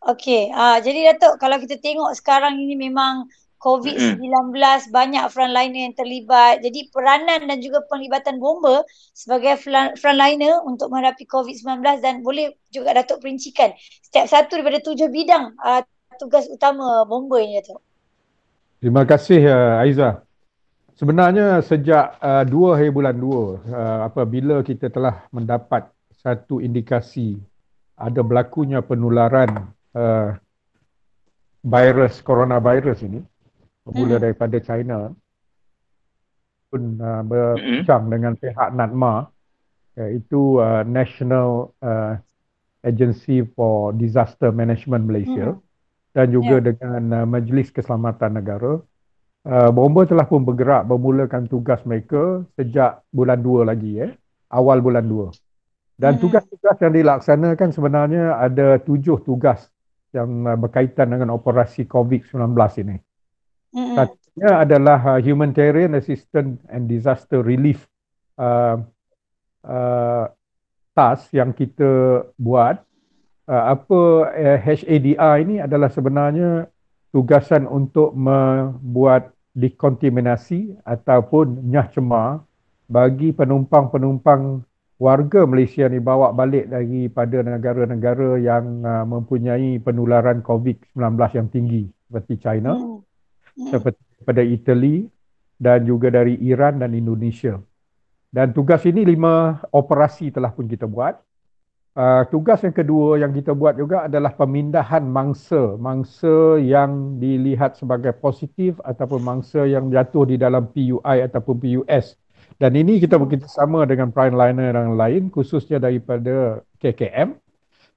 Okey, jadi Datuk, kalau kita tengok sekarang ini memang Mm-mm. COVID-19 banyak frontliner yang terlibat. Jadi peranan dan juga penglibatan bomba sebagai frontliner untuk menghadapi COVID-19, dan boleh juga Datuk perincikan setiap satu daripada 7 bidang tugas utama bomba ini, Datuk. Terima kasih Aiza. Sebenarnya sejak 2 hari bulan 2, apabila kita telah mendapat satu indikasi ada berlakunya penularan virus coronavirus ini bermula Hmm. daripada China, pun Mm-mm. berbincang dengan pihak NADMA, iaitu National Agency for Disaster Management Malaysia, Hmm. dan juga Ya. dengan Majlis Keselamatan Negara. Bomba telah pun bergerak memulakan tugas mereka sejak bulan 2 lagi, awal bulan 2. Dan Hmm. tugas-tugas yang dilaksanakan sebenarnya ada 7 tugas yang berkaitan dengan operasi COVID-19 ini. Hmm. Satunya adalah Humanitarian Assistance and Disaster Relief uh, uh, task yang kita buat. HADR ini adalah sebenarnya tugasan untuk membuat dekontaminasi ataupun nyah cemar bagi penumpang-penumpang warga Malaysia ni bawa balik daripada negara-negara yang mempunyai penularan COVID-19 yang tinggi, seperti China, Hmm. Hmm. seperti daripada Itali, dan juga dari Iran dan Indonesia. Dan tugas ini 5 operasi telah pun kita buat. Tugas yang kedua yang kita buat juga adalah pemindahan mangsa yang dilihat sebagai positif ataupun mangsa yang jatuh di dalam PUI ataupun PUS. Dan ini kita Hmm. bekerjasama dengan Primeliner yang lain, khususnya daripada KKM,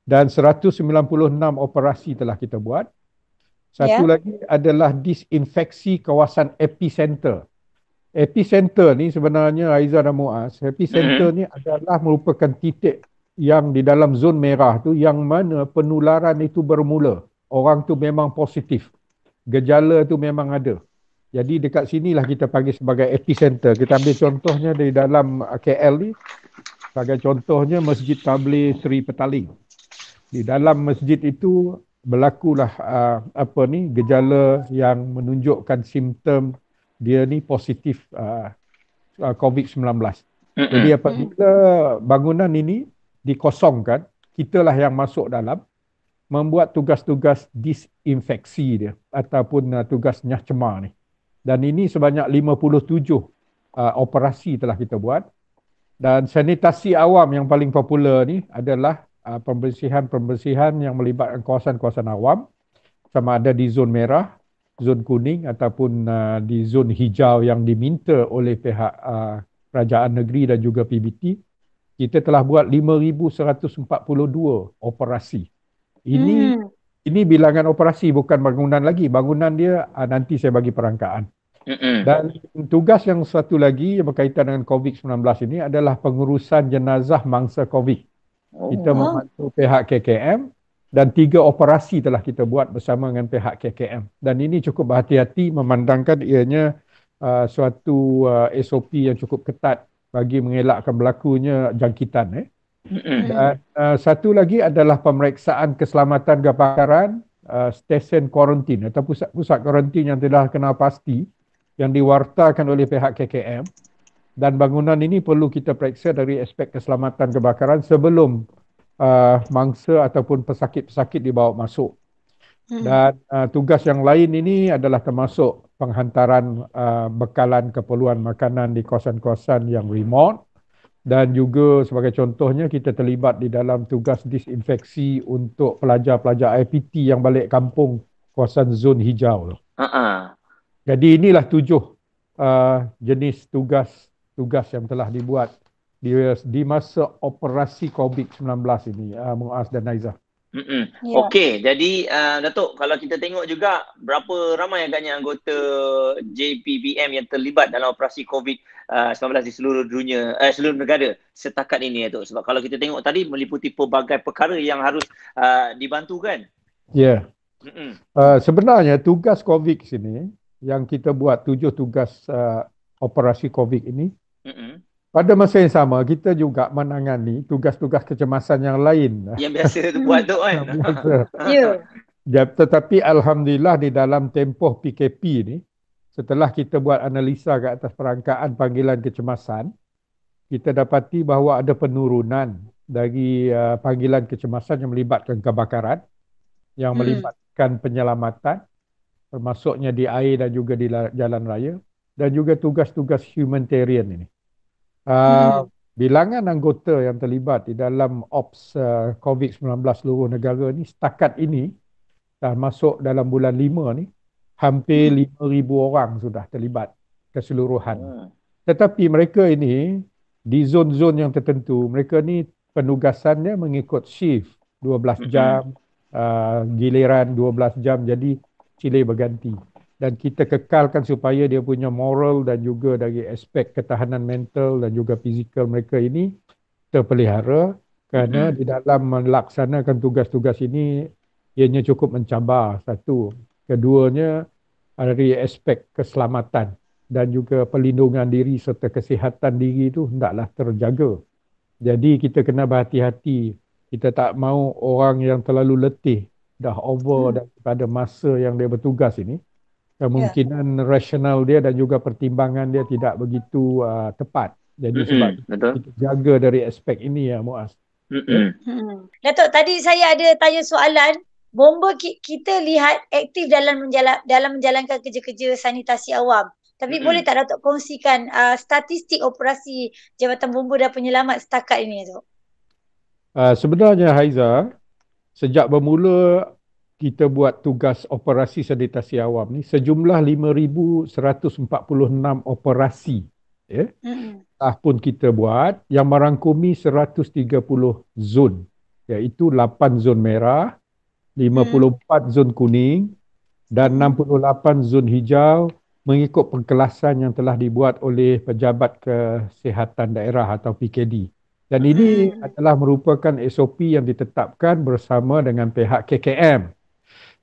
dan 196 operasi telah kita buat. Satu Ya. lagi adalah disinfeksi kawasan epicenter. Epicenter ni sebenarnya, Aiza dan Muaz, epicenter Mm-mm. ni adalah merupakan titik yang di dalam zon merah tu yang mana penularan itu bermula. Orang tu memang positif. Gejala tu memang ada. Jadi dekat sinilah kita panggil sebagai epicenter. Kita ambil contohnya di dalam KL ni. Sebagai contohnya Masjid Tabligh Sri Petaling. Di dalam masjid itu berlakulah gejala yang menunjukkan simptom dia ni positif COVID-19. Jadi Mm-mm. Hmm. apabila bangunan ini dikosongkan, kitalah yang masuk dalam membuat tugas-tugas disinfeksi dia ataupun tugas nyah cemar ni. Dan ini sebanyak 57 operasi telah kita buat. Dan sanitasi awam yang paling popular ni adalah pembersihan-pembersihan yang melibatkan kawasan-kawasan awam, sama ada di zon merah, zon kuning ataupun di zon hijau yang diminta oleh pihak kerajaan negeri dan juga PBT. Kita telah buat 5,142 operasi. Ini Hmm. ini bilangan operasi, bukan bangunan lagi. Bangunan dia nanti saya bagi perangkaan. Mm-mm. Dan tugas yang satu lagi yang berkaitan dengan COVID-19 ini adalah pengurusan jenazah mangsa COVID. Kita Oh. Oh. membantu pihak KKM dan 3 operasi telah kita buat bersama dengan pihak KKM. Dan ini cukup berhati-hati memandangkan ianya suatu SOP yang cukup ketat bagi mengelakkan berlakunya jangkitan. Mm-mm. Dan satu lagi adalah pemeriksaan keselamatan kebakaran stesen kuarantin atau pusat kuarantin yang telah kenal pasti yang diwartakan oleh pihak KKM. Dan bangunan ini perlu kita periksa dari aspek keselamatan kebakaran sebelum mangsa ataupun pesakit-pesakit dibawa masuk. Hmm. Dan tugas yang lain ini adalah termasuk penghantaran bekalan keperluan makanan di kawasan-kawasan yang remote. Dan juga sebagai contohnya kita terlibat di dalam tugas disinfeksi untuk pelajar-pelajar IPT yang balik kampung kawasan zon hijau. Uh-uh. Jadi inilah 7 jenis tugas yang telah dibuat di masa operasi COVID-19 ini, Muaz dan Aizah. Mm-mm. Ya. Okey, jadi Datuk, kalau kita tengok juga berapa ramai agaknya anggota JPBM yang terlibat dalam operasi COVID-19 di seluruh dunia, seluruh negara setakat ini, Datuk. Sebab kalau kita tengok tadi meliputi pelbagai perkara yang harus dibantu kan? Ya. Mm-mm. Sebenarnya tugas COVID sini yang kita buat 7 tugas operasi COVID ini Mm-mm. pada masa yang sama kita juga menangani tugas-tugas kecemasan yang lain. Yang biasa buat tu kan. Biasa. Ya. Tetapi alhamdulillah di dalam tempoh PKP ni, setelah kita buat analisa ke atas perangkaan panggilan kecemasan, kita dapati bahawa ada penurunan dari panggilan kecemasan yang melibatkan kebakaran, yang melibatkan penyelamatan, termasuknya di air dan juga di jalan raya, dan juga tugas-tugas humanitarian ini. Bilangan anggota yang terlibat di dalam ops COVID-19 seluruh negara ni setakat ini, dah masuk dalam bulan 5 ni, hampir 5,000 orang sudah terlibat keseluruhan. Tetapi mereka ini di zon-zon yang tertentu, mereka ni penugasannya mengikut shift 12 jam, giliran 12 jam, jadi silih berganti. Dan kita kekalkan supaya dia punya moral dan juga dari aspek ketahanan mental dan juga fizikal mereka ini terpelihara, kerana di dalam melaksanakan tugas-tugas ini ianya cukup mencabar, satu. Keduanya dari aspek keselamatan dan juga perlindungan diri serta kesihatan diri itu hendaklah terjaga. Jadi kita kena berhati-hati. Kita tak mahu orang yang terlalu letih, dah over daripada masa yang dia bertugas ini. Kemungkinan rasional dia dan juga pertimbangan dia tidak begitu tepat. Jadi sebab kita jaga dari aspek ini ya Muaz. Datuk, tadi saya ada tanya soalan. Bomba kita lihat aktif dalam menjalankan kerja-kerja sanitasi awam. Tapi boleh tak Datuk kongsikan statistik operasi Jabatan Bomba dan Penyelamat setakat ini, Datuk? Sebenarnya Haiza, sejak bermula kita buat tugas operasi sanitasi awam ni, sejumlah 5,146 operasi. Pun kita buat yang merangkumi 130 zon, iaitu 8 zon merah, 54 zon kuning dan 68 zon hijau mengikut pengkelasan yang telah dibuat oleh Pejabat Kesihatan Daerah atau PKD. Dan ini adalah merupakan SOP yang ditetapkan bersama dengan pihak KKM.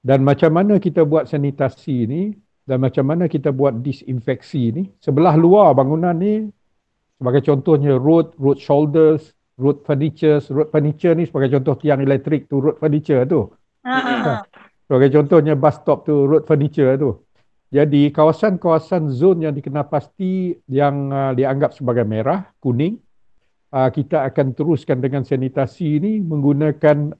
Dan macam mana kita buat sanitasi ini dan macam mana kita buat disinfeksi ini, sebelah luar bangunan ni, sebagai contohnya road shoulders, road furniture ni sebagai contoh tiang elektrik tu, road furniture tu. Sebagai contohnya bus stop tu, road furniture tu. Jadi kawasan-kawasan zon yang dikenal pasti yang dianggap sebagai merah, kuning, kita akan teruskan dengan sanitasi ini menggunakan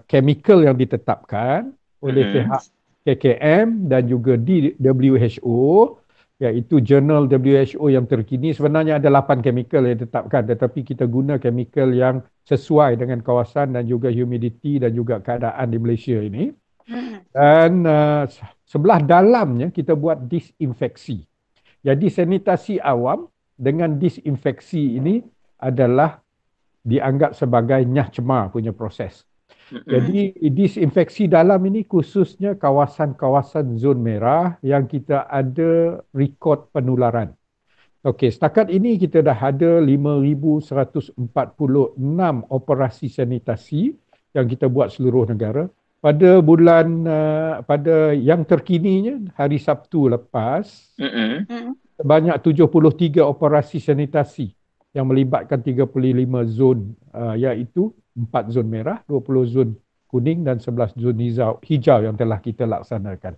chemical yang ditetapkan oleh pihak KKM dan juga di WHO, iaitu jurnal WHO yang terkini. Sebenarnya ada 8 chemical yang ditetapkan, tetapi kita guna chemical yang sesuai dengan kawasan dan juga humidity dan juga keadaan di Malaysia ini. Dan sebelah dalamnya kita buat disinfeksi. Jadi sanitasi awam dengan disinfeksi ini adalah dianggap sebagai nyah cemar punya proses. Jadi disinfeksi dalam ini khususnya kawasan-kawasan zon merah yang kita ada rekod penularan. Okey, setakat ini kita dah ada 5,146 operasi sanitasi yang kita buat seluruh negara. Pada bulan, pada yang terkininya, hari Sabtu lepas, sebanyak 73 operasi sanitasi yang melibatkan 35 zon, iaitu 4 zon merah, 20 zon kuning dan 11 zon hijau yang telah kita laksanakan.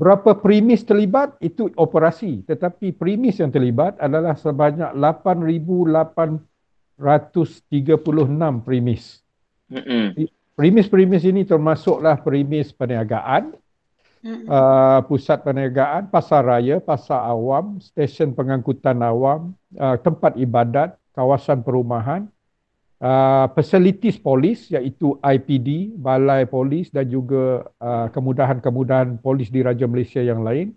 Berapa premis terlibat, itu operasi. Tetapi premis yang terlibat adalah sebanyak 8,836 premis. Premis-premis ini termasuklah premis perniagaan, pusat perniagaan, pasar raya, pasar awam, stesen pengangkutan awam, tempat ibadat, kawasan perumahan, facilities polis iaitu IPD, balai polis dan juga kemudahan-kemudahan polis di Raja Malaysia yang lain.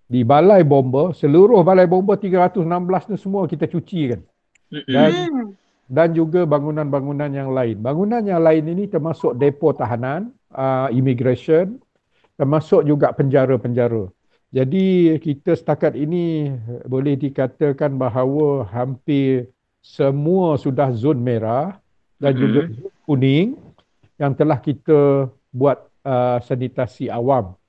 Di balai bomba, seluruh balai bomba 316 tu semua kita cuci kan. Dan juga bangunan-bangunan yang lain. Bangunan yang lain ini termasuk depo tahanan, immigration, termasuk juga penjara-penjara. Jadi kita setakat ini boleh dikatakan bahawa hampir semua sudah zon merah dan juga zon kuning yang telah kita buat sanitasi awam.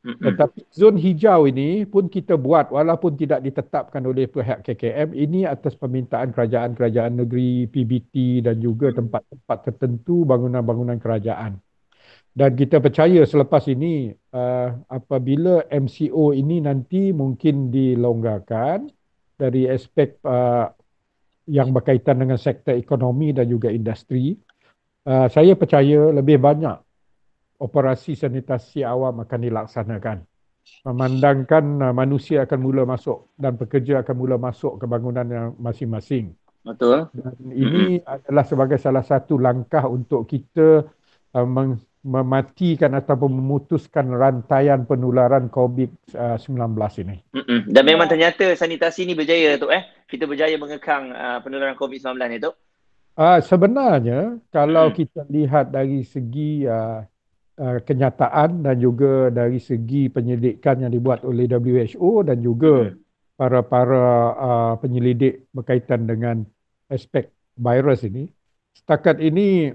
Tetapi zon hijau ini pun kita buat walaupun tidak ditetapkan oleh pihak KKM, ini atas permintaan kerajaan-kerajaan negeri, PBT dan juga tempat-tempat tertentu bangunan-bangunan kerajaan. Dan kita percaya selepas ini apabila MCO ini nanti mungkin dilonggarkan dari aspek yang berkaitan dengan sektor ekonomi dan juga industri, saya percaya lebih banyak operasi sanitasi awam akan dilaksanakan. Memandangkan manusia akan mula masuk dan pekerja akan mula masuk ke bangunan yang masing-masing. Betul. Dan ini adalah sebagai salah satu langkah untuk kita mematikan ataupun memutuskan rantaian penularan COVID-19 ini. Dan memang ternyata sanitasi ini berjaya, Tok. Kita berjaya mengekang penularan COVID-19 ni, Tok. Sebenarnya kalau kita lihat dari segi kenyataan dan juga dari segi penyelidikan yang dibuat oleh WHO dan juga para penyelidik berkaitan dengan aspek virus ini, setakat ini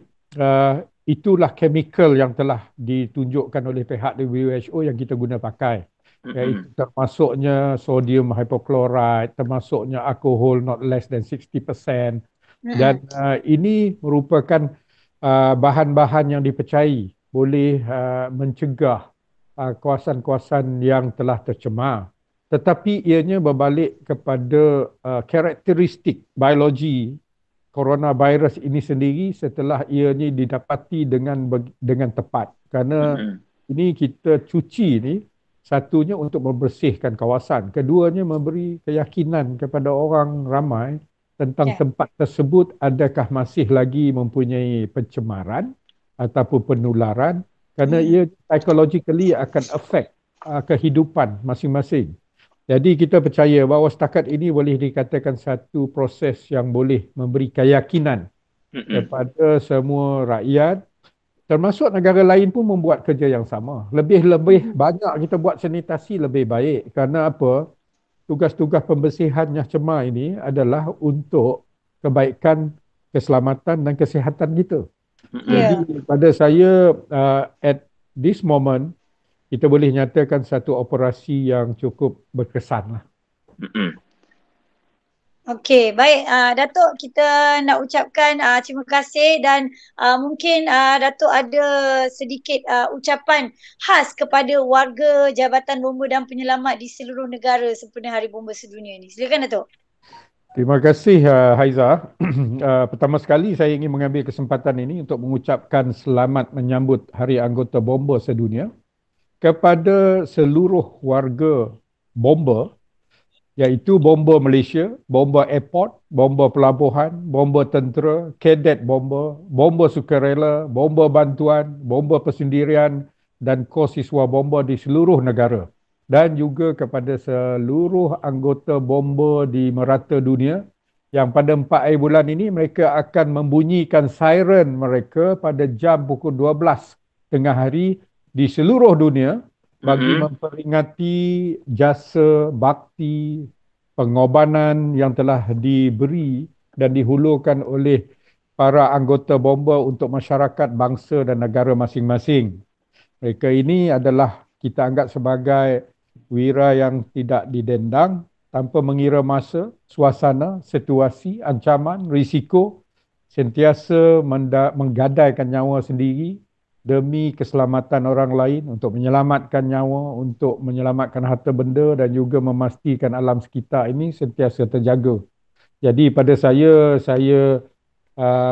itulah chemical yang telah ditunjukkan oleh pihak WHO yang kita guna pakai, iaitu termasuknya sodium hypochlorite, termasuknya alkohol not less than 60%, dan ini merupakan bahan-bahan yang dipercayai boleh mencegah kawasan-kawasan yang telah tercemar. Tetapi ianya berbalik kepada karakteristik biologi coronavirus ini sendiri setelah ianya didapati dengan tepat. Kerana ini kita cuci ni, satunya untuk membersihkan kawasan, keduanya memberi keyakinan kepada orang ramai tentang tempat tersebut adakah masih lagi mempunyai pencemaran ataupun penularan, kerana ia psychologically akan affect kehidupan masing-masing. Jadi kita percaya bahawa setakat ini boleh dikatakan satu proses yang boleh memberi keyakinan kepada semua rakyat, termasuk negara lain pun membuat kerja yang sama. Lebih-lebih banyak kita buat sanitasi lebih baik. Kerana apa? Tugas-tugas pembersihan yang cemar ini adalah untuk kebaikan, keselamatan dan kesihatan kita. Jadi pada saya at this moment kita boleh nyatakan satu operasi yang cukup berkesan lah. Okey, baik Datuk, kita nak ucapkan terima kasih dan mungkin Datuk ada sedikit ucapan khas kepada warga Jabatan Bomba dan Penyelamat di seluruh negara sempena Hari Bomba Sedunia ini. Silakan Datuk. Terima kasih Haiza. Pertama sekali saya ingin mengambil kesempatan ini untuk mengucapkan selamat menyambut Hari Anggota Bomba Sedunia kepada seluruh warga bomba, iaitu bomba Malaysia, bomba airport, bomba pelabuhan, bomba tentera, kadet bomba, bomba sukarela, bomba bantuan, bomba persendirian dan kos siswa bomba di seluruh negara. Dan juga kepada seluruh anggota bomba di merata dunia yang pada 4 hari bulan ini mereka akan membunyikan siren mereka pada jam pukul 12 tengah hari di seluruh dunia bagi memperingati jasa bakti pengorbanan yang telah diberi dan dihulurkan oleh para anggota bomba untuk masyarakat, bangsa dan negara masing-masing. Mereka ini adalah kita anggap sebagai wira yang tidak didendang tanpa mengira masa, suasana, situasi, ancaman, risiko, sentiasa menggadaikan nyawa sendiri demi keselamatan orang lain, untuk menyelamatkan nyawa, untuk menyelamatkan harta benda dan juga memastikan alam sekitar ini sentiasa terjaga. Jadi pada saya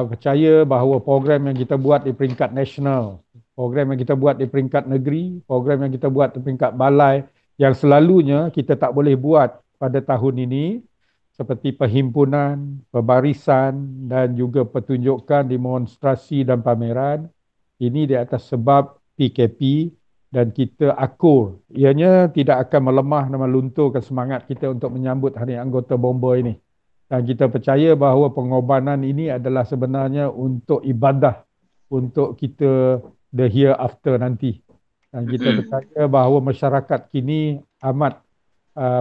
percaya bahawa program yang kita buat di peringkat nasional, program yang kita buat di peringkat negeri, program yang kita buat di peringkat balai, yang selalunya kita tak boleh buat pada tahun ini, seperti perhimpunan, pembarisan dan juga pertunjukan, demonstrasi dan pameran, ini di atas sebab PKP dan kita akur. Ianya tidak akan melemah dan melunturkan semangat kita untuk menyambut Hari Anggota Bomba ini. Dan kita percaya bahawa pengorbanan ini adalah sebenarnya untuk ibadah, untuk kita the hereafter nanti. Dan kita percaya bahawa masyarakat kini amat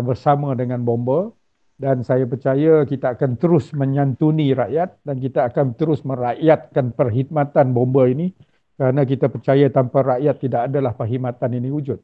bersama dengan bomba, dan saya percaya kita akan terus menyantuni rakyat dan kita akan terus merakyatkan perkhidmatan bomba ini, kerana kita percaya tanpa rakyat tidak adalah perkhidmatan ini wujud.